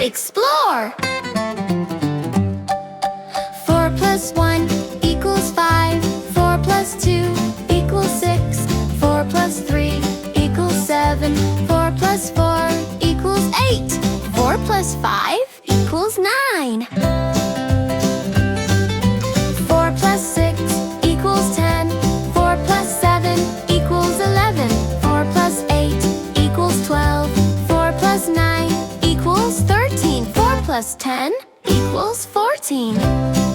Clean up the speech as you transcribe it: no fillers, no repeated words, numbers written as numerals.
Explore! 4 plus 1 equals 5. 4 plus 2 equals 6. 4 plus 3 equals 7. 4 plus 4 equals 8. 4 plus 5 equals 9. 4 plus 6 equals 10. 4 plus 7 equals 11. 4 plus 8 equals 12. 4 plus 9 equals 13. 4 plus 10 equals 14.